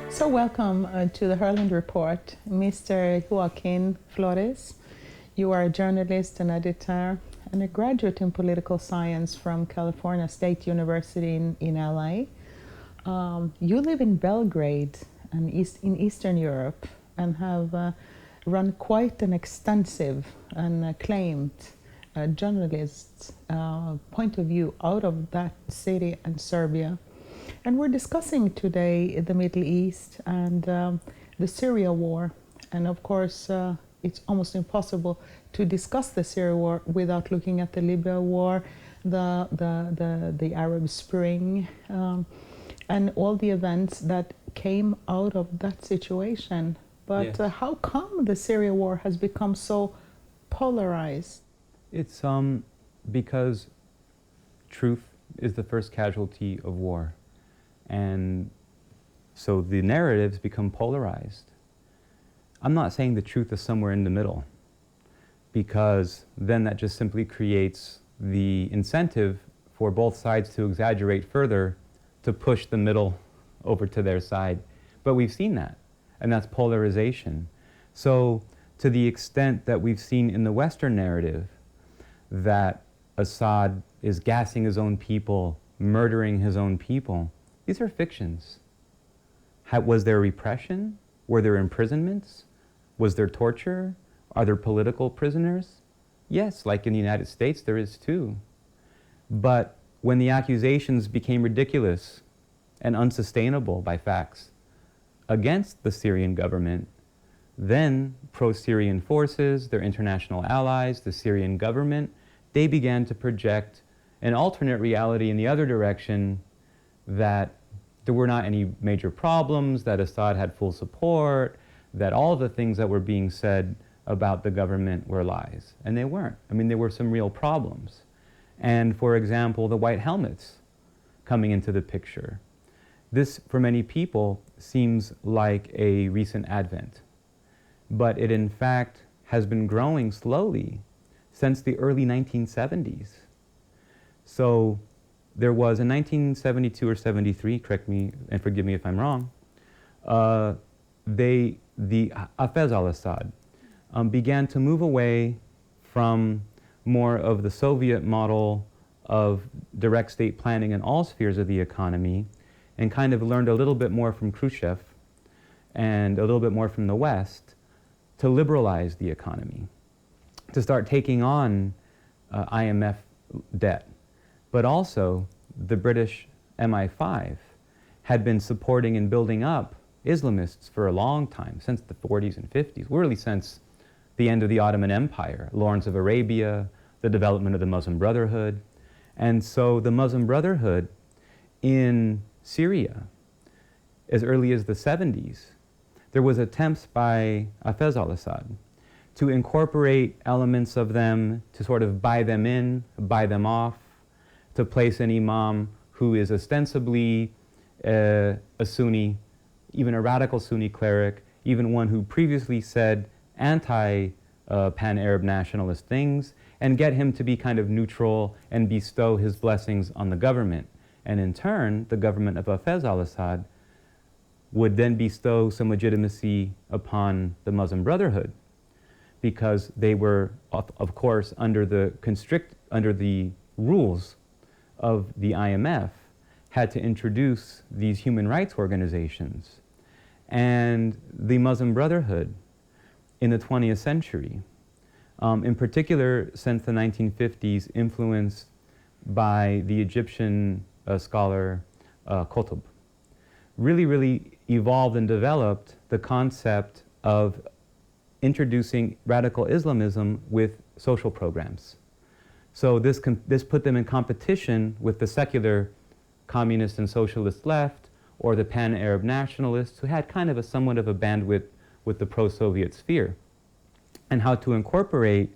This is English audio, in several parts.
So welcome to the Herland Report, Mr. Joaquin Flores. You are a journalist and editor and a graduate in political science from California State University in LA. You live in Belgrade and in Eastern Europe and have run quite an extensive and acclaimed journalist point of view out of that city and Serbia. And we're discussing today the Middle East and the Syria war. And of course, it's almost impossible to discuss the Syria war without looking at the Libya war, the Arab Spring, and all the events that came out of that situation. But Yes. How come the Syria war has become so polarized? It's because truth is the first casualty of war. And so the narratives become polarized. I'm not saying the truth is somewhere in the middle, because then that just simply creates the incentive for both sides to exaggerate further, to push the middle over to their side. But we've seen that, and that's polarization. So to the extent that we've seen in the Western narrative that Assad is gassing his own people, murdering his own people, these are fictions. Was there repression? Were there imprisonments? Was there torture? Are there political prisoners? Yes, like in the United States, there is too. But when the accusations became ridiculous and unsustainable by facts against the Syrian government, then pro-Syrian forces, their international allies, the Syrian government, they began to project an alternate reality in the other direction, that there were not any major problems, that Assad had full support, that all the things that were being said about the government were lies. And they weren't. I mean, there were some real problems. And for example, the white helmets coming into the picture. This, for many people, seems like a recent advent. But it, in fact, has been growing slowly since the early 1970s. So there was in 1972 or 73, correct me and forgive me if I'm wrong, the Hafez al-Assad began to move away from more of the Soviet model of direct state planning in all spheres of the economy, and kind of learned a little bit more from Khrushchev and a little bit more from the West to liberalize the economy, to start taking on IMF debt. But also, the British MI5 had been supporting and building up Islamists for a long time, since the 40s and 50s, really since the end of the Ottoman Empire, Lawrence of Arabia, the development of the Muslim Brotherhood. And so the Muslim Brotherhood in Syria, as early as the 70s, there was attempts by Hafez al-Assad to incorporate elements of them, to sort of buy them in, buy them off, to place an imam who is ostensibly a Sunni, even a radical Sunni cleric, even one who previously said anti-pan-Arab nationalist things, and get him to be kind of neutral and bestow his blessings on the government. And in turn, the government of Hafez al-Assad would then bestow some legitimacy upon the Muslim Brotherhood, because they were, of course, under the rules of the IMF, had to introduce these human rights organizations. And the Muslim Brotherhood in the 20th century, in particular since the 1950s, influenced by the Egyptian scholar Qutb, really evolved and developed the concept of introducing radical Islamism with social programs. So this put them in competition with the secular communist and socialist left, or the pan-Arab nationalists, who had kind of somewhat of a bandwidth with the pro-Soviet sphere. And how to incorporate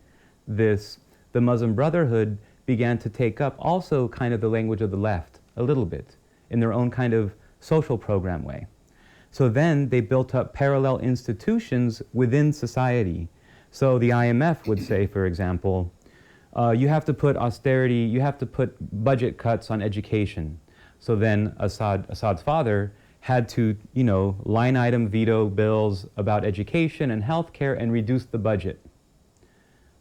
this, the Muslim Brotherhood began to take up also kind of the language of the left, a little bit, in their own kind of social program way. So then they built up parallel institutions within society. So the IMF would say, for example, You have to put austerity, you have to put budget cuts on education. So then Assad's father had to, line item veto bills about education and healthcare and reduce the budget.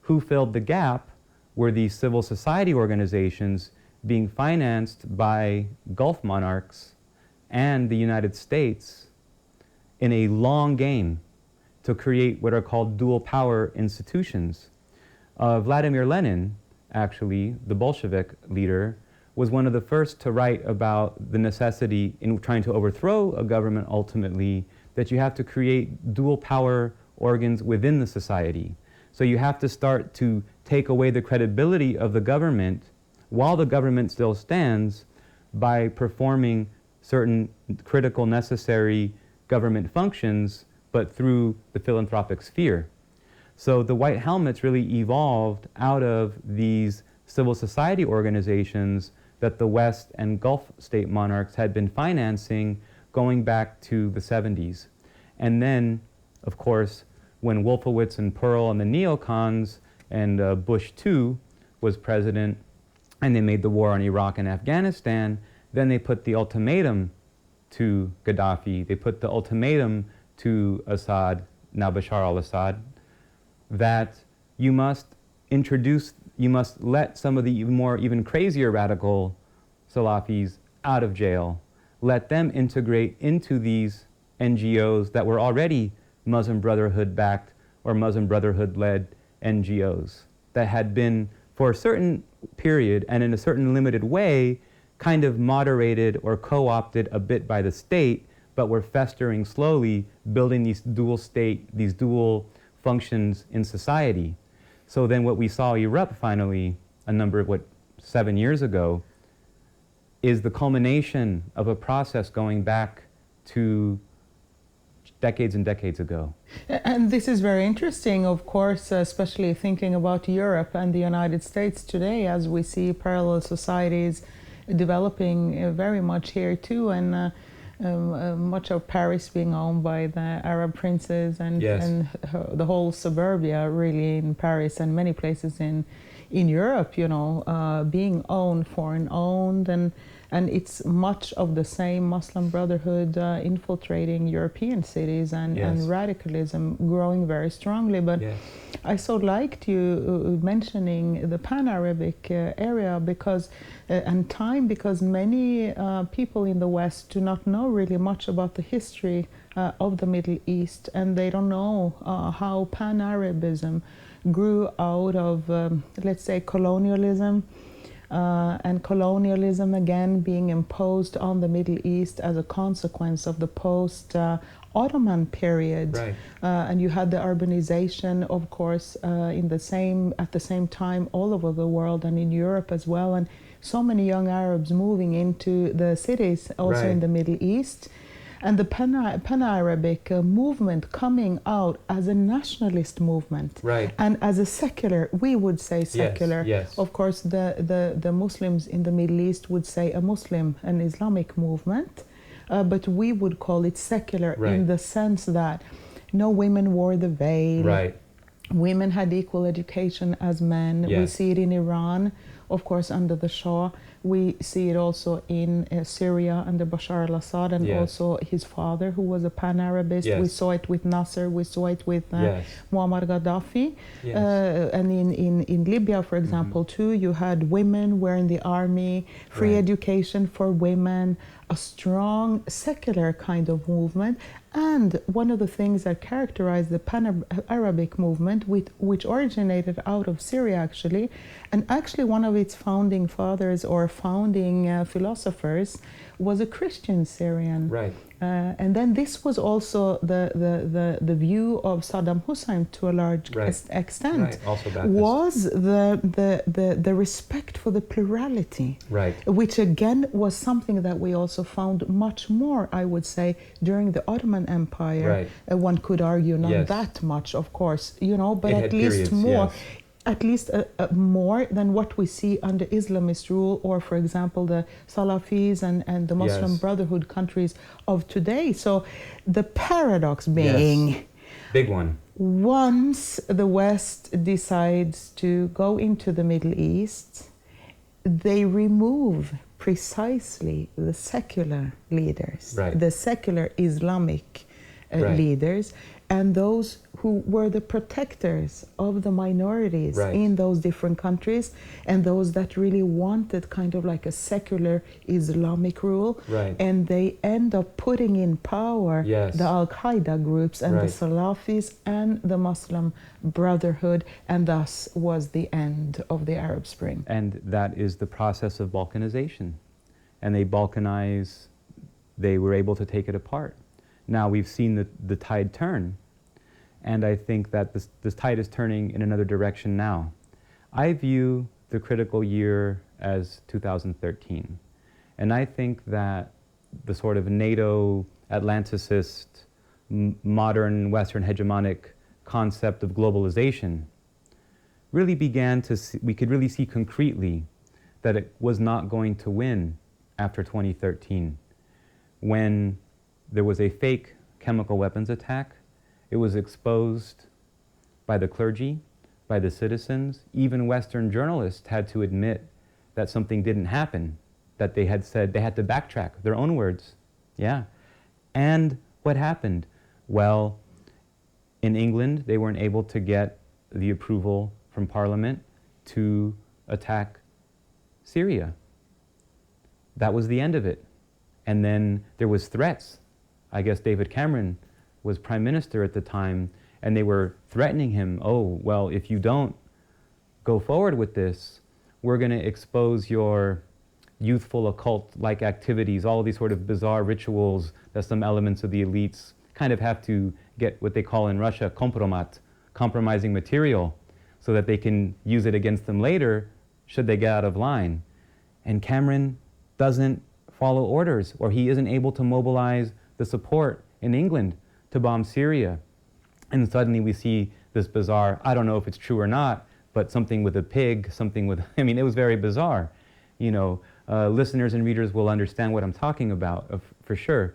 Who filled the gap were these civil society organizations being financed by Gulf monarchs and the United States in a long game to create what are called dual power institutions. Vladimir Lenin, actually, the Bolshevik leader, was one of the first to write about the necessity in trying to overthrow a government ultimately, that you have to create dual power organs within the society. So you have to start to take away the credibility of the government while the government still stands by performing certain critical, necessary government functions, but through the philanthropic sphere. So the White Helmets really evolved out of these civil society organizations that the West and Gulf state monarchs had been financing going back to the 70s. And then, of course, when Wolfowitz and Pearl and the neocons and Bush II was president, and they made the war on Iraq and Afghanistan, then they put the ultimatum to Gaddafi, they put the ultimatum to Assad, now Bashar al-Assad, that you must let some of the even crazier radical Salafis out of jail, let them integrate into these NGOs that were already Muslim Brotherhood backed or Muslim Brotherhood led NGOs that had been for a certain period and in a certain limited way kind of moderated or co-opted a bit by the state, but were festering slowly, building these dual functions in society. So then what we saw erupt finally a number of, 7 years ago, is the culmination of a process going back to decades and decades ago. And this is very interesting, of course, especially thinking about Europe and the United States today, as we see parallel societies developing very much here too, and much of Paris being owned by the Arab princes, and, yes, and the whole suburbia really in Paris and many places in Europe, being owned, foreign owned, and it's much of the same Muslim Brotherhood infiltrating European cities, and, yes, and radicalism growing very strongly. But yes, I so liked you mentioning the pan-Arabic area because and time, because many people in the West do not know really much about the history of the Middle East, and they don't know how pan-Arabism grew out of, let's say, colonialism, and colonialism again being imposed on the Middle East as a consequence of the post-Ottoman period. right, And you had the urbanization, of course, at the same time all over the world and in Europe as well, and so many young Arabs moving into the cities also right, in the Middle East. And the pan-Arabic movement coming out as a nationalist movement, right, and as a secular, we would say secular. yes, Of course, the Muslims in the Middle East would say a Muslim and Islamic movement, but we would call it secular, right, in the sense that no women wore the veil. right, Women had equal education as men. yes, We see it in Iran, of course, under the Shah. We see it also in Syria under Bashar al-Assad, and yes, also his father, who was a pan-Arabist. yes, We saw it with Nasser, we saw it with yes, Muammar Gaddafi. yes, And in Libya, for example, too, you had women wearing the army, free right, education for women, a strong secular kind of movement. And one of the things that characterized the pan-Arabic movement, which originated out of Syria actually, and actually one of its founding fathers or founding philosophers was a Christian Syrian. right, And then this was also the view of Saddam Hussein to a large right, extent, right, also Baptist, was the respect for the plurality, right, which again was something that we also found much more, I would say, during the Ottoman Empire. right, One could argue not yes, that much, of course, but it at had least periods, more. yes, At least more than what we see under Islamist rule, or for example the Salafis and the Muslim yes, Brotherhood countries of today. So the paradox being, yes, Big one. Once the West decides to go into the Middle East, they remove precisely the secular leaders, Right. the secular Islamic Right. leaders, and those who were the protectors of the minorities Right. in those different countries, and those that really wanted kind of like a secular Islamic rule. Right. And they end up putting in power Yes. the Al-Qaeda groups and Right. the Salafis and the Muslim Brotherhood, and thus was the end of the Arab Spring. And that is the process of balkanization. And they balkanize, they were able to take it apart. Now we've seen the tide turn, and I think that this tide is turning in another direction now. I view the critical year as 2013, and I think that the sort of NATO Atlanticist, modern Western hegemonic concept of globalization really began to see, we could really see concretely that it was not going to win after 2013, when there was a fake chemical weapons attack. It was exposed by the clergy, by the citizens. Even Western journalists had to admit that something didn't happen, that they had said, they had to backtrack, their own words. Yeah. And what happened? Well, in England, they weren't able to get the approval from Parliament to attack Syria. That was the end of it. And then there was threats. I guess David Cameron was prime minister at the time, and they were threatening him, oh, well, if you don't go forward with this, we're going to expose your youthful occult-like activities, all these sort of bizarre rituals that some elements of the elites kind of have to get what they call in Russia kompromat, compromising material, so that they can use it against them later should they get out of line. And Cameron doesn't follow orders, or he isn't able to mobilize the support in England to bomb Syria. And suddenly we see this bizarre, I don't know if it's true or not, but something with a pig, something with, I mean, it was very bizarre. You know, listeners and readers will understand what I'm talking about, for sure.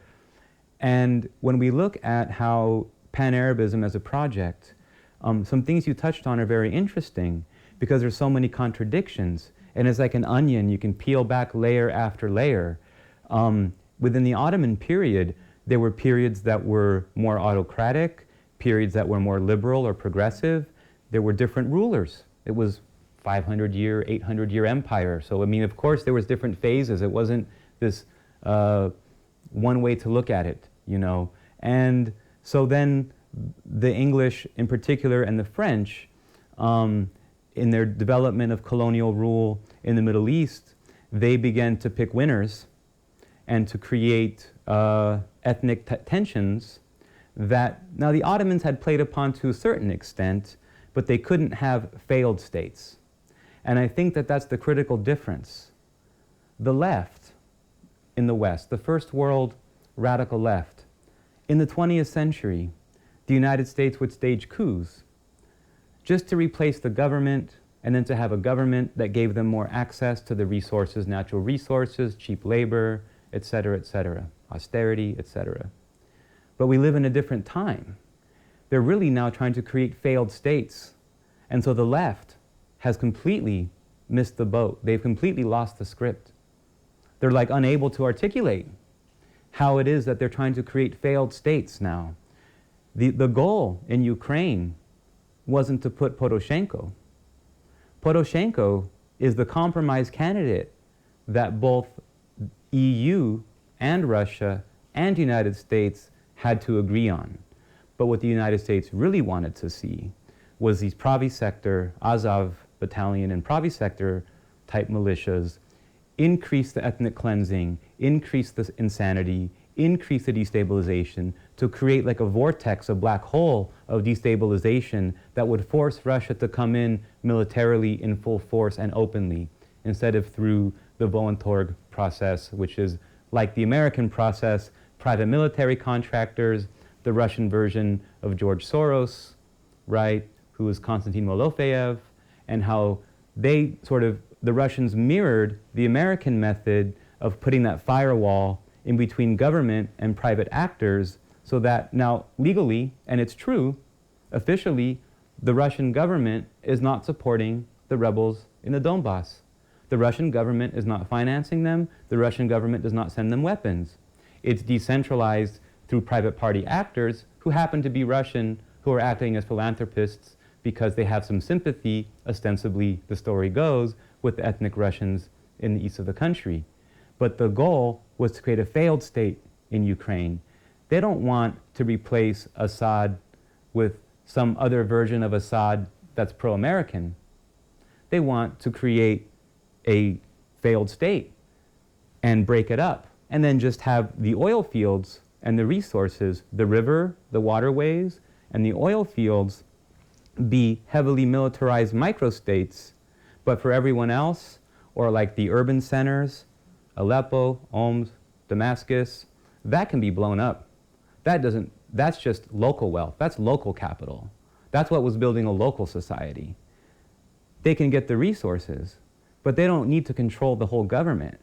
And when we look at how pan-Arabism as a project, some things you touched on are very interesting, because there's so many contradictions. And it's like an onion, you can peel back layer after layer. Within the Ottoman period, there were periods that were more autocratic, periods that were more liberal or progressive. There were different rulers. It was 500-year, 800-year empire. So, I mean, of course, there was different phases. It wasn't this one way to look at it, you know. And so then the English in particular and the French, in their development of colonial rule in the Middle East, they began to pick winners and to create ethnic tensions that, now the Ottomans had played upon to a certain extent, but they couldn't have failed states. And I think that that's the critical difference. The left in the West, the first world radical left, in the 20th century, the United States would stage coups just to replace the government, and then to have a government that gave them more access to the resources, natural resources, cheap labor, et cetera, austerity, et cetera. But we live in a different time. They're really now trying to create failed states. And so the left has completely missed the boat. They've completely lost the script. They're like unable to articulate how it is that they're trying to create failed states now. The goal in Ukraine wasn't to put Poroshenko. Poroshenko is the compromise candidate that both EU and Russia and United States had to agree on. But what the United States really wanted to see was these Pravi sector, Azov battalion and Pravi sector type militias increase the ethnic cleansing, increase the insanity, increase the destabilization, to create like a vortex, a black hole of destabilization that would force Russia to come in militarily in full force and openly, instead of through the Voentorg process, which is like the American process, private military contractors, the Russian version of George Soros, right, who is Konstantin Malofeev, and how they sort of, the Russians mirrored the American method of putting that firewall in between government and private actors, so that now legally, and it's true, Officially, the Russian government is not supporting the rebels in the Donbass. The Russian government is not financing them. The Russian government does not send them weapons. It's decentralized through private party actors who happen to be Russian, who are acting as philanthropists because they have some sympathy, ostensibly, the story goes, with the ethnic Russians in the east of the country. But the goal was to create a failed state in Ukraine. They don't want to replace Assad with some other version of Assad that's pro-American. They want to create a failed state and break it up, and then just have the oil fields and the resources, the river, the waterways, and the oil fields be heavily militarized microstates, but for everyone else, or like the urban centers, Aleppo, Homs, Damascus, that can be blown up. That's just local wealth. That's local capital. That's what was building a local society. They can get the resources, but they don't need to control the whole government.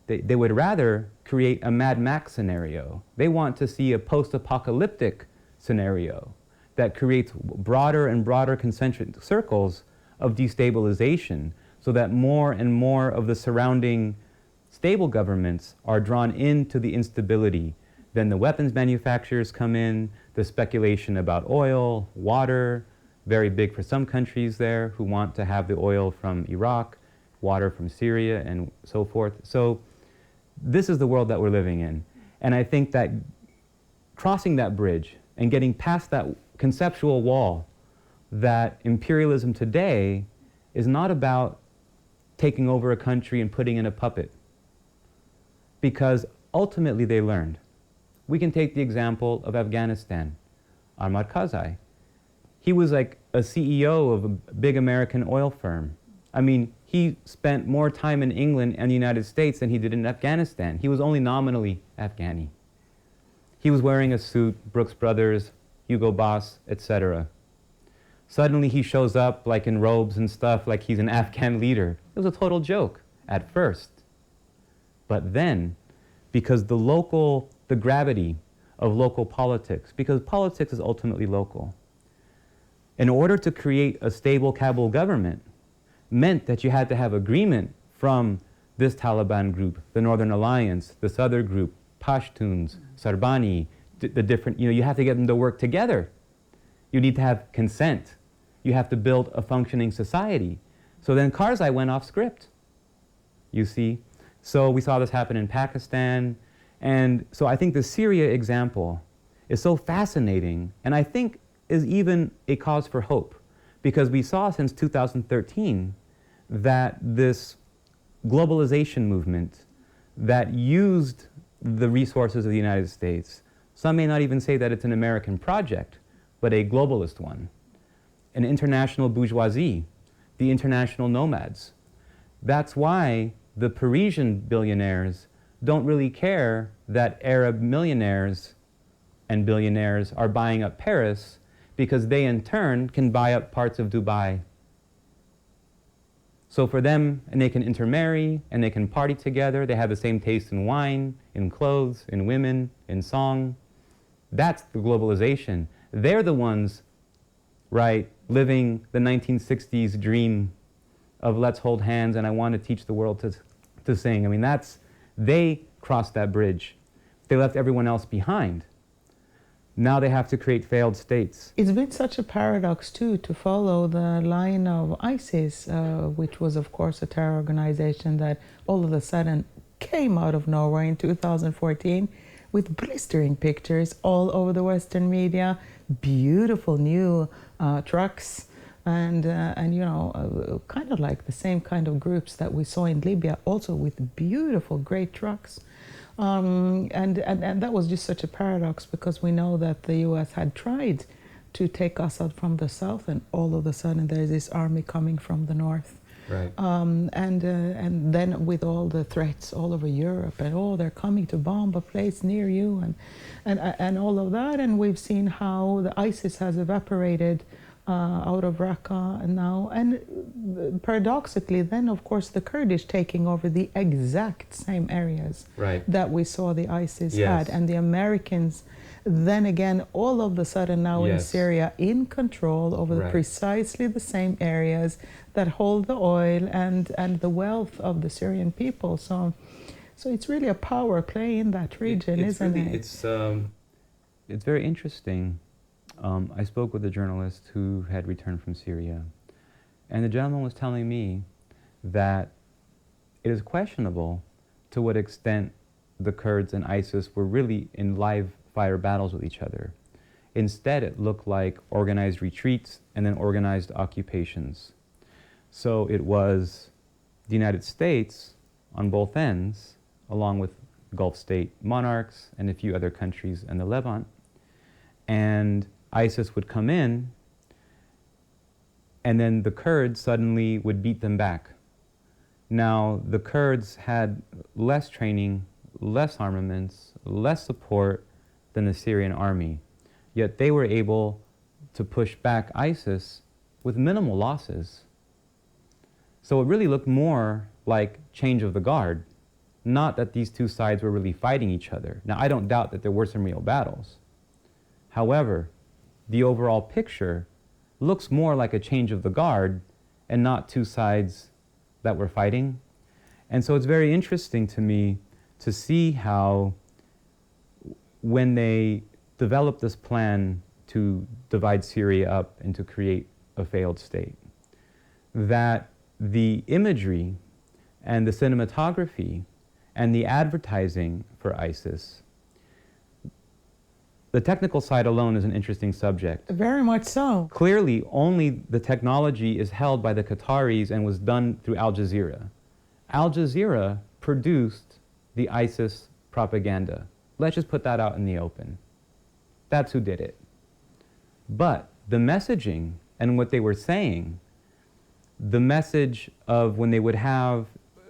They would rather create a Mad Max scenario. They want to see a post-apocalyptic scenario that creates broader and broader concentric circles of destabilization so that more and more of the surrounding stable governments are drawn into the instability. Then the weapons manufacturers come in, the speculation about oil, water, very big for some countries there who want to have the oil from Iraq, water from Syria, and so forth. So this is the world that we're living in. And I think that crossing that bridge and getting past that conceptual wall, that imperialism today is not about taking over a country and putting in a puppet. Because ultimately they learned. We can take the example of Afghanistan, Ahmad Karzai. He was like a CEO of a big American oil firm. I mean, he spent more time in England and the United States than he did in Afghanistan. He was only nominally Afghani. He was wearing a suit, Brooks Brothers, Hugo Boss, etc. Suddenly he shows up like in robes and stuff, like he's an Afghan leader. It was a total joke at first. But then, because the gravity of local politics, because politics is ultimately local, in order to create a stable Kabul government, meant that you had to have agreement from this Taliban group, the Northern Alliance, this other group, Pashtuns, Sarbani, the different, you have to get them to work together. You need to have consent. You have to build a functioning society. So then Karzai went off script, you see. So we saw this happen in Pakistan. And so I think the Syria example is so fascinating, and I think is even a cause for hope, because we saw since 2013 that this globalization movement that used the resources of the United States, some may not even say that it's an American project, but a globalist one, an international bourgeoisie, the international nomads. That's why the Parisian billionaires don't really care that Arab millionaires and billionaires are buying up Paris, because they in turn can buy up parts of Dubai. So for them, and they can intermarry, and they can party together, they have the same taste in wine, in clothes, in women, in song. That's the globalization. They're the ones, right, living the 1960s dream of let's hold hands and I want to teach the world to sing. I mean, they crossed that bridge. They left everyone else behind. Now they have to create failed states. It's been such a paradox, too, to follow the line of ISIS, which was, of course, a terror organization that all of a sudden came out of nowhere in 2014 with blistering pictures all over the Western media, beautiful new trucks, and kind of like the same kind of groups that we saw in Libya, also with beautiful, great trucks. And that was just such a paradox, because we know that the U.S. had tried to take Assad from the south, and all of a sudden there's this army coming from the north. Right. And then with all the threats all over Europe, and they're coming to bomb a place near you, and all of that, and we've seen how the ISIS has evaporated out of Raqqa now. And paradoxically, then, of course, the Kurdish taking over the exact same areas that we saw the ISIS had. And the Americans, then again, all of a sudden now in Syria, in control over precisely the same areas that hold the oil and the wealth of the Syrian people. So it's really a power play in that region, isn't it? It's very interesting. I spoke with a journalist who had returned from Syria, and the gentleman was telling me that it is questionable to what extent the Kurds and ISIS were really in live fire battles with each other. Instead, it looked like organized retreats and then organized occupations. So it was the United States on both ends, along with Gulf state monarchs and a few other countries in the Levant, and ISIS would come in, and then the Kurds suddenly would beat them back. Now, the Kurds had less training, less armaments, less support than the Syrian army, yet they were able to push back ISIS with minimal losses. So it really looked more like change of the guard, not that these two sides were really fighting each other. Now, I don't doubt that there were some real battles. However, the overall picture looks more like a change of the guard and not two sides that were fighting. And so it's very interesting to me to see how when they developed this plan to divide Syria up and to create a failed state, that the imagery and the cinematography and the advertising for ISIS, the technical side alone is an interesting subject. Very much so. Clearly, only the technology is held by the Qataris and was done through Al Jazeera. Al Jazeera produced the ISIS propaganda. Let's just put that out in the open. That's who did it. But the messaging and what they were saying, the message of when they would have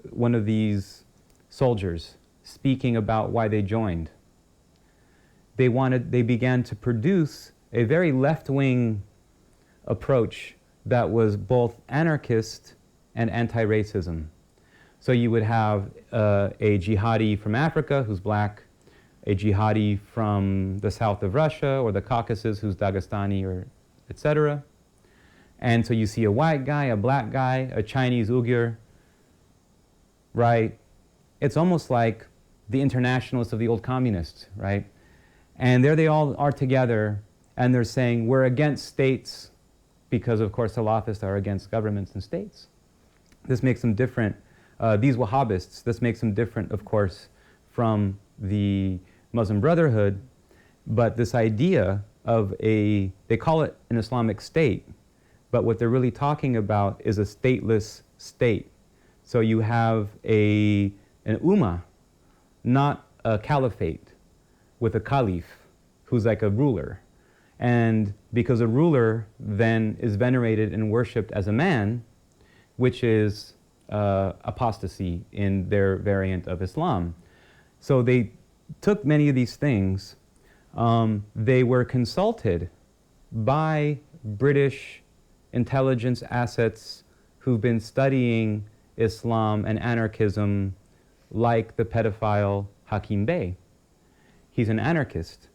one of these soldiers speaking about why they joined, they began to produce a very left-wing approach that was both anarchist and anti-racism. So you would have a jihadi from Africa who's black, a jihadi from the south of Russia or the Caucasus who's Dagestani or etc. And so you see a white guy, a black guy, a Chinese Uyghur, right? It's almost like the internationalists of the old communists, right? And there they all are together, and they're saying, we're against states, because of course Salafists are against governments and states. This makes them different. These Wahhabists, this makes them different, of course, from the Muslim Brotherhood, but this idea of they call it an Islamic state, but what they're really talking about is a stateless state. So you have an ummah, not a caliphate, with a caliph who's like a ruler. And because a ruler then is venerated and worshipped as a man, which is apostasy in their variant of Islam. So they took many of these things. They were consulted by British intelligence assets who've been studying Islam and anarchism, like the pedophile Hakim Bey. He's an anarchist.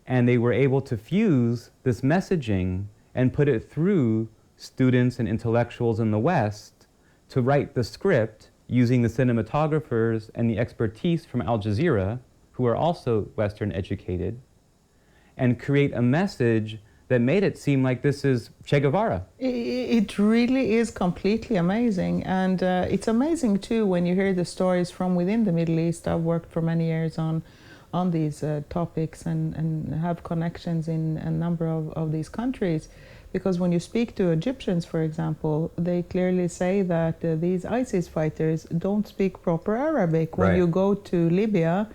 And they were able to fuse this messaging and put it through students and intellectuals in the West to write the script using the cinematographers and the expertise from Al Jazeera, who are also Western educated, and create a message that made it seem like this is Che Guevara. It really is completely amazing. And it's amazing too when you hear the stories from within the Middle East. I've worked for many years on these topics and have connections in a number of these countries. Because when you speak to Egyptians, for example, they clearly say that these ISIS fighters don't speak proper Arabic. When you go to Libya,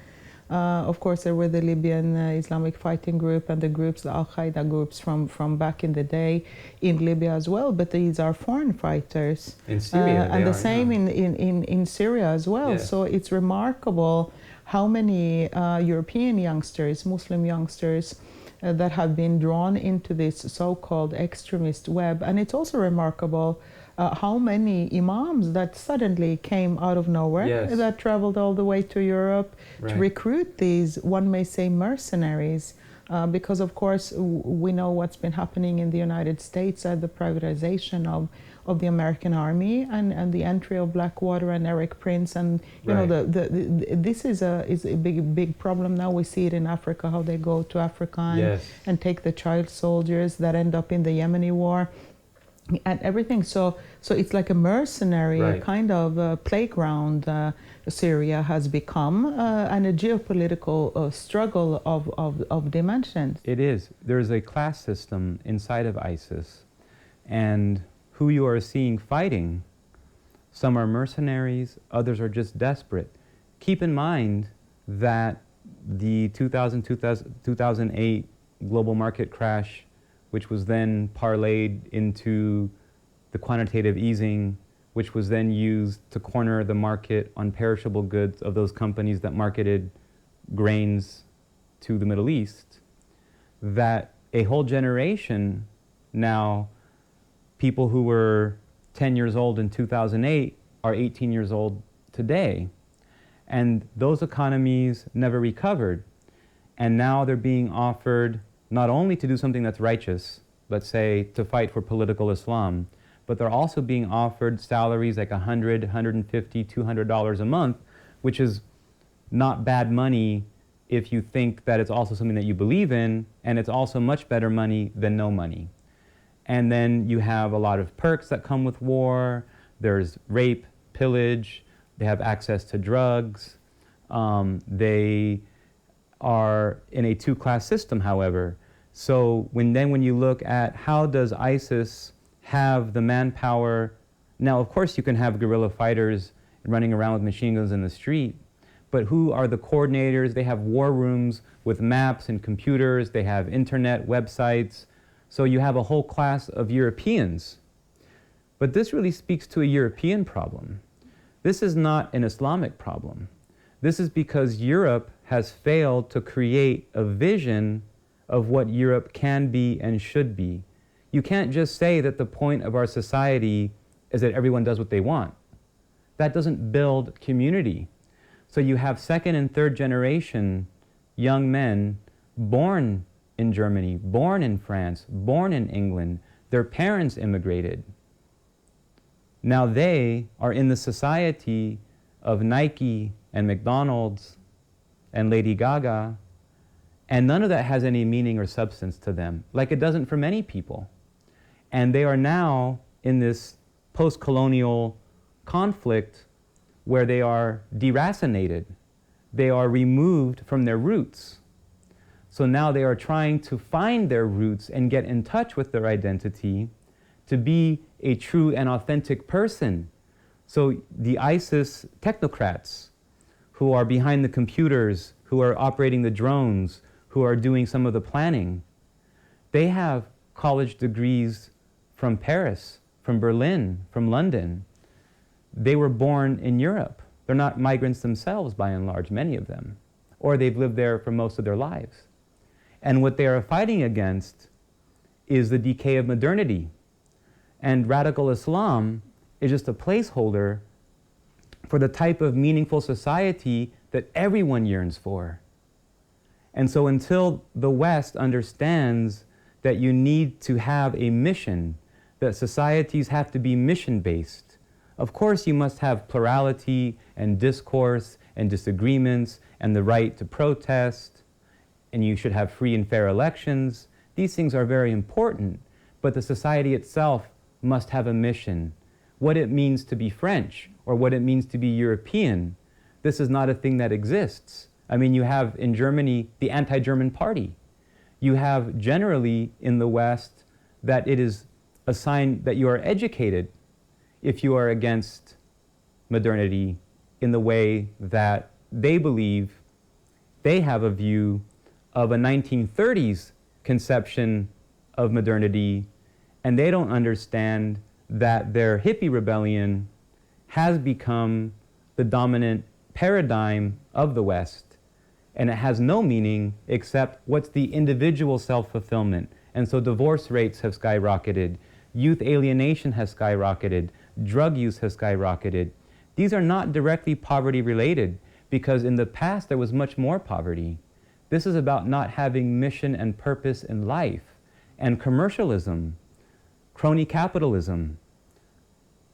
of course, there were the Libyan Islamic Fighting Group and the groups, the Al-Qaeda groups from back in the day in Libya as well, but these are foreign fighters. In Syria, and the same in Syria as well. Yeah. So it's remarkable how many European youngsters, Muslim youngsters, that have been drawn into this so-called extremist web. And it's also remarkable how many imams that suddenly came out of nowhere, Yes. that traveled all the way to Europe Right. to recruit these, one may say, mercenaries. Because, of course, we know what's been happening in the United States at the privatization of the American army and the entry of Blackwater and Eric Prince. And, you know, this is a big problem now. We see it in Africa, how they go to Africa and take the child soldiers that end up in the Yemeni war and everything. So it's like a mercenary kind of playground Syria has become, and a geopolitical struggle of dimensions. It is. There's a class system inside of ISIS, and who you are seeing fighting, some are mercenaries, others are just desperate. Keep in mind that the 2008 global market crash, which was then parlayed into the quantitative easing, which was then used to corner the market on perishable goods of those companies that marketed grains to the Middle East, that a whole generation now, people who were 10 years old in 2008 are 18 years old today. And those economies never recovered. And now they're being offered not only to do something that's righteous, let's say to fight for political Islam, but they're also being offered salaries like $100, $150, $200 a month, which is not bad money if you think that it's also something that you believe in, and it's also much better money than no money. And then you have a lot of perks that come with war. There's rape, pillage, they have access to drugs. They are in a two-class system, however. So when you look at how does ISIS have the manpower, now of course you can have guerrilla fighters running around with machine guns in the street, but who are the coordinators? They have war rooms with maps and computers, they have internet websites, so you have a whole class of Europeans. But this really speaks to a European problem. This is not an Islamic problem. This is because Europe has failed to create a vision of what Europe can be and should be. You can't just say that the point of our society is that everyone does what they want. That doesn't build community. So you have second and third generation young men born in Germany, born in France, born in England. Their parents immigrated. Now they are in the society of Nike and McDonald's and Lady Gaga, and none of that has any meaning or substance to them, like it doesn't for many people. And they are now in this post-colonial conflict where they are deracinated. They are removed from their roots. So now they are trying to find their roots and get in touch with their identity to be a true and authentic person. So the ISIS technocrats who are behind the computers, who are operating the drones, who are doing some of the planning, they have college degrees from Paris, from Berlin, from London. They were born in Europe. They're not migrants themselves, by and large, many of them. Or they've lived there for most of their lives. And what they are fighting against is the decay of modernity. And radical Islam is just a placeholder for the type of meaningful society that everyone yearns for. And so until the West understands that you need to have a mission, that societies have to be mission-based, of course you must have plurality and discourse and disagreements and the right to protest, and you should have free and fair elections. These things are very important, but the society itself must have a mission. What it means to be French or what it means to be European, this is not a thing that exists. I mean, you have in Germany the anti-German party. You have generally in the West that it is a sign that you are educated if you are against modernity in the way that they believe they have a view of a 1930s conception of modernity, and they don't understand that their hippie rebellion has become the dominant paradigm of the West. And it has no meaning except what's the individual self-fulfillment. And so divorce rates have skyrocketed, youth alienation has skyrocketed, drug use has skyrocketed. These are not directly poverty related, because in the past there was much more poverty. This is about not having mission and purpose in life. And commercialism, crony capitalism,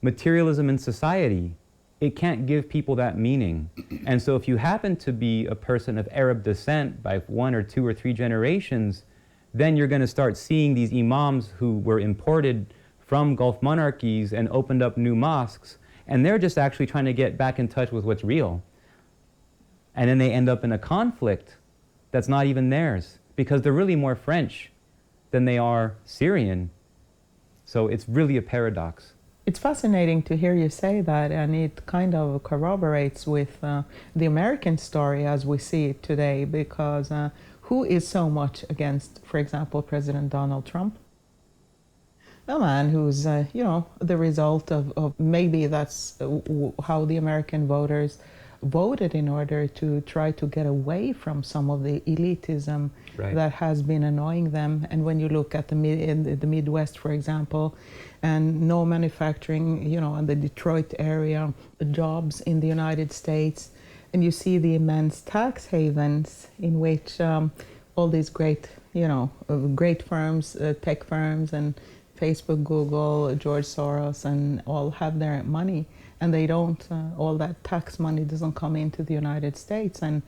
materialism in society, it can't give people that meaning. And so if you happen to be a person of Arab descent by 1 or 2 or 3 generations, then you're going to start seeing these imams who were imported from Gulf monarchies and opened up new mosques, and they're just actually trying to get back in touch with what's real. And then they end up in a conflict that's not even theirs, because they're really more French than they are Syrian. So it's really a paradox. It's fascinating to hear you say that, and it kind of corroborates with the American story as we see it today, because who is so much against, for example, President Donald Trump? A man who's, the result of maybe that's how the American voters voted in order to try to get away from some of the elitism that has been annoying them. And when you look at the Midwest, for example, and no manufacturing, in the Detroit area, jobs in the United States, and you see the immense tax havens in which all these great, great firms, tech firms, and Facebook, Google, George Soros, and all have their money, and they don't, all that tax money doesn't come into the United States, and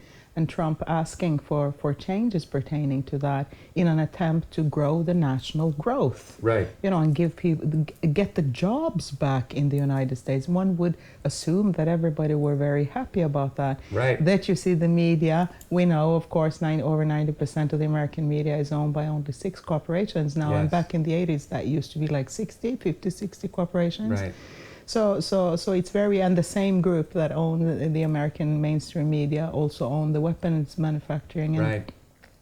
Trump asking for changes pertaining to that in an attempt to grow the national growth. Right. And give people, get the jobs back in the United States. One would assume that everybody were very happy about that. Right. That you see the media, we know, of course, over 90% of the American media is owned by only 6 corporations now. Yes. And back in the 80s, that used to be like 60 corporations. Right. So it's very, and the same group that own the American mainstream media also own the weapons manufacturing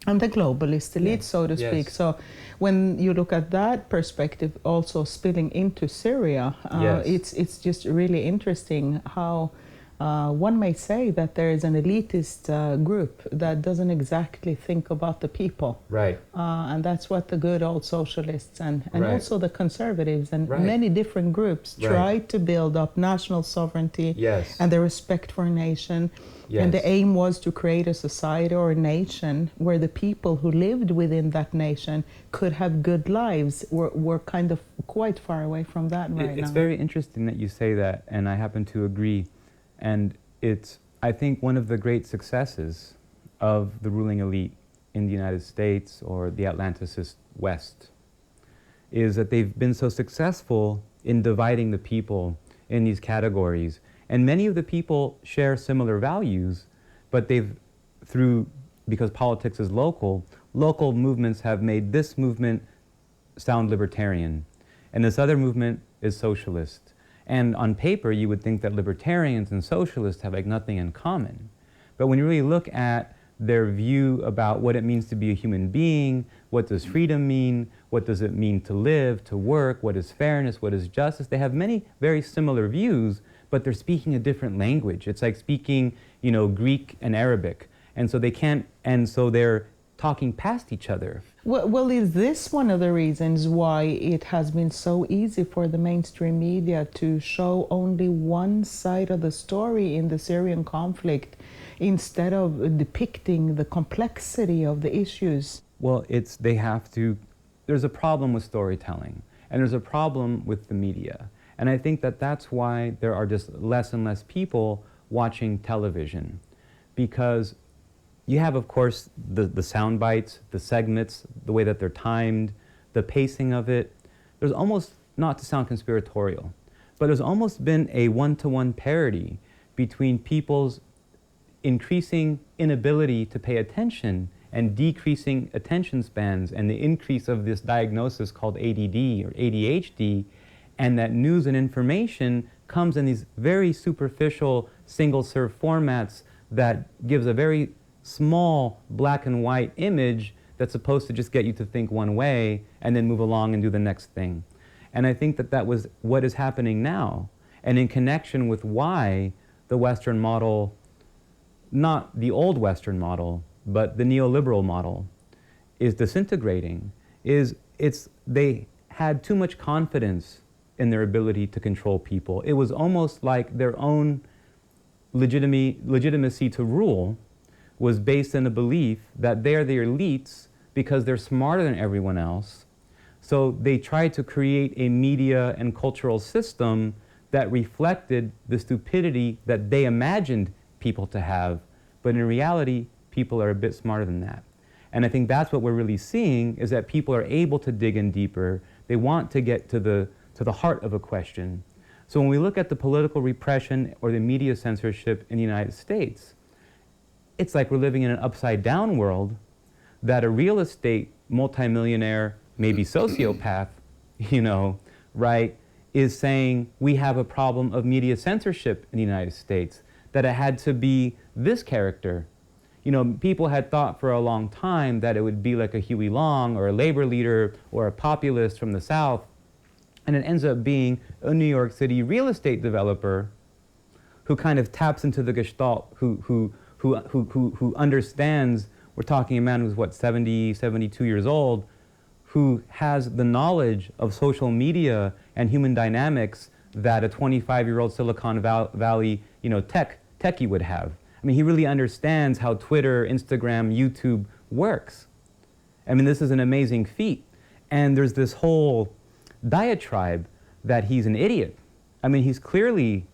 and the globalist elite, so to speak. So when you look at that perspective also spilling into Syria, it's just really interesting how one may say that there is an elitist group that doesn't exactly think about the people. Right. And that's what the good old socialists and also the conservatives and many different groups try to build up national sovereignty and the respect for a nation. Yes. And the aim was to create a society or a nation where the people who lived within that nation could have good lives. We're kind of quite far away from that right now. It's very interesting that you say that, and I happen to agree. And it's, I think, one of the great successes of the ruling elite in the United States or the Atlanticist West is that they've been so successful in dividing the people in these categories. And many of the people share similar values, but because politics is local movements have made this movement sound libertarian, and this other movement is socialist. And on paper, you would think that libertarians and socialists have like nothing in common. But when you really look at their view about what it means to be a human being, what does freedom mean, what does it mean to live, to work, what is fairness, what is justice, they have many very similar views, but they're speaking a different language. It's like speaking, Greek and Arabic. And so they're talking past each other. Well, is this one of the reasons why it has been so easy for the mainstream media to show only one side of the story in the Syrian conflict instead of depicting the complexity of the issues? Well, there's a problem with storytelling, and there's a problem with the media. And I think that that's why there are just less and less people watching television, because you have, of course, the sound bites, the segments, the way that they're timed, the pacing of it. There's almost, not to sound conspiratorial, but there's almost been a one-to-one parity between people's increasing inability to pay attention and decreasing attention spans and the increase of this diagnosis called ADD or ADHD, and that news and information comes in these very superficial single-serve formats that gives a very small black and white image that's supposed to just get you to think one way and then move along and do the next thing. And I think that was what is happening now, and in connection with why the Western model, not the old Western model, but the neoliberal model is disintegrating, they had too much confidence in their ability to control people. It was almost like their own legitimacy to rule was based in a belief that they're the elites because they're smarter than everyone else. So they tried to create a media and cultural system that reflected the stupidity that they imagined people to have. But in reality, people are a bit smarter than that. And I think that's what we're really seeing, is that people are able to dig in deeper. They want to get to the heart of a question. So when we look at the political repression or the media censorship in the United States, it's like we're living in an upside down world, that a real estate multimillionaire, maybe sociopath, right, is saying we have a problem of media censorship in the United States, that it had to be this character. People had thought for a long time that it would be like a Huey Long or a labor leader or a populist from the South, and it ends up being a New York City real estate developer who kind of taps into the gestalt, who understands. We're talking a man who's 70, 72 years old, who has the knowledge of social media and human dynamics that a 25-year-old Silicon Valley, techie would have. I mean, he really understands how Twitter, Instagram, YouTube works. I mean, this is an amazing feat. And there's this whole diatribe that he's an idiot. I mean, he's clearly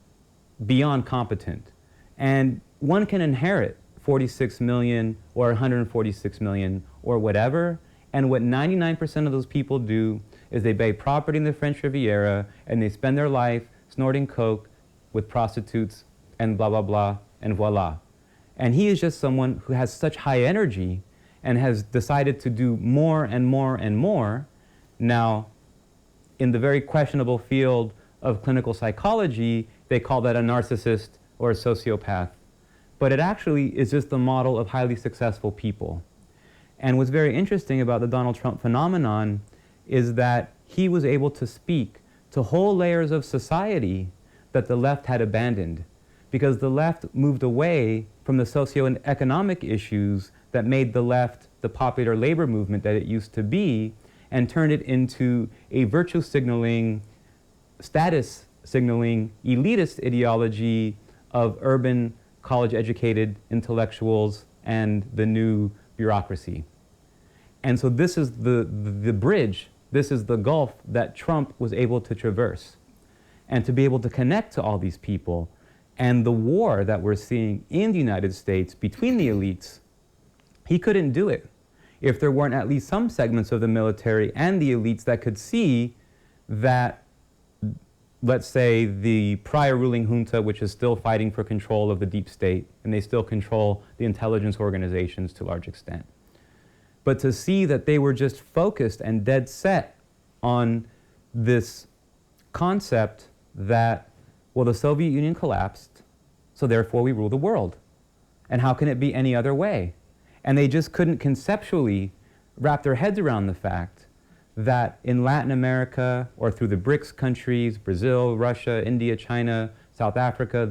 beyond competent. And one can inherit 46 million or 146 million or whatever. And what 99% of those people do is they buy property in the French Riviera and they spend their life snorting coke with prostitutes and blah, blah, blah, and voila. And he is just someone who has such high energy and has decided to do more and more and more. Now, in the very questionable field of clinical psychology, they call that a narcissist or a sociopath. But it actually is just the model of highly successful people. And what's very interesting about the Donald Trump phenomenon is that he was able to speak to whole layers of society that the left had abandoned, because the left moved away from the socioeconomic issues that made the left the popular labor movement that it used to be, and turned it into a virtue signaling, status signaling, elitist ideology of urban, college-educated intellectuals and the new bureaucracy. And so this is the bridge, this is the gulf that Trump was able to traverse, and to be able to connect to all these people. And the war that we're seeing in the United States between the elites, he couldn't do it if there weren't at least some segments of the military and the elites that could see that, let's say, the prior ruling junta, which is still fighting for control of the deep state, and they still control the intelligence organizations to a large extent. But to see that they were just focused and dead set on this concept that, well, the Soviet Union collapsed, so therefore we rule the world. And how can it be any other way? And they just couldn't conceptually wrap their heads around the fact that in Latin America, or through the BRICS countries, Brazil, Russia, India, China, South Africa,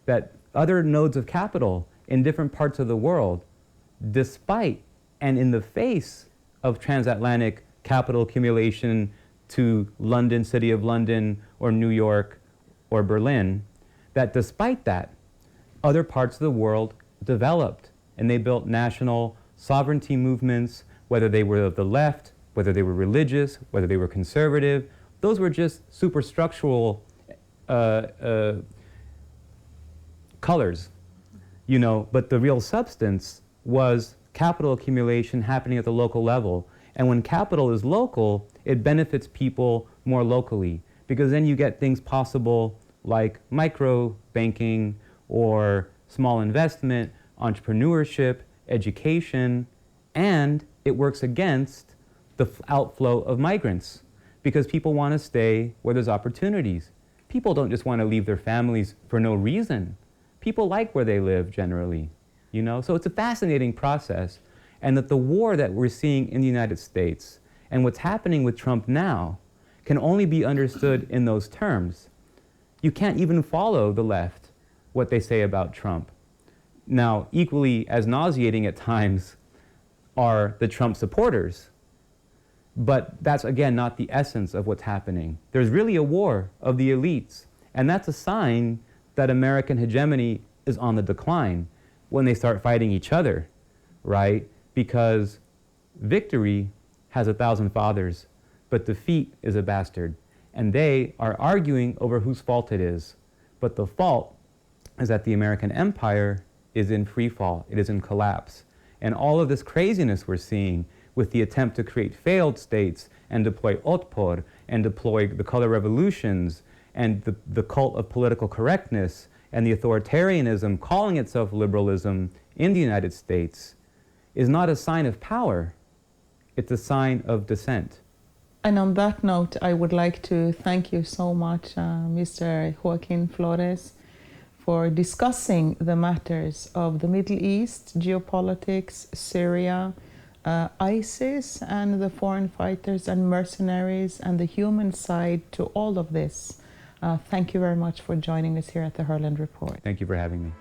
that other nodes of capital in different parts of the world, despite and in the face of transatlantic capital accumulation to London, City of London, or New York, or Berlin, that despite that, other parts of the world developed, and they built national sovereignty movements, whether they were of the left, whether they were religious, whether they were conservative. Those were just superstructural colors, but the real substance was capital accumulation happening at the local level. And when capital is local, it benefits people more locally, because then you get things possible like micro banking or small investment, entrepreneurship, education, and it works against the outflow of migrants, because people want to stay where there's opportunities. People don't just want to leave their families for no reason. People like where they live generally, So it's a fascinating process, and that the war that we're seeing in the United States and what's happening with Trump now can only be understood in those terms. You can't even follow the left, what they say about Trump. Now, equally as nauseating at times are the Trump supporters. But that's, again, not the essence of what's happening. There's really a war of the elites. And that's a sign that American hegemony is on the decline when they start fighting each other, right? Because victory has 1,000 fathers, but defeat is a bastard. And they are arguing over whose fault it is. But the fault is that the American empire is in free fall. It is in collapse. And all of this craziness we're seeing with the attempt to create failed states and deploy otpor and deploy the color revolutions and the cult of political correctness and the authoritarianism calling itself liberalism in the United States is not a sign of power. It's a sign of dissent. And on that note, I would like to thank you so much, Mr. Joaquin Flores, for discussing the matters of the Middle East, geopolitics, Syria, ISIS, and the foreign fighters and mercenaries, and the human side to all of this. Thank you very much for joining us here at the Herland Report. Thank you for having me.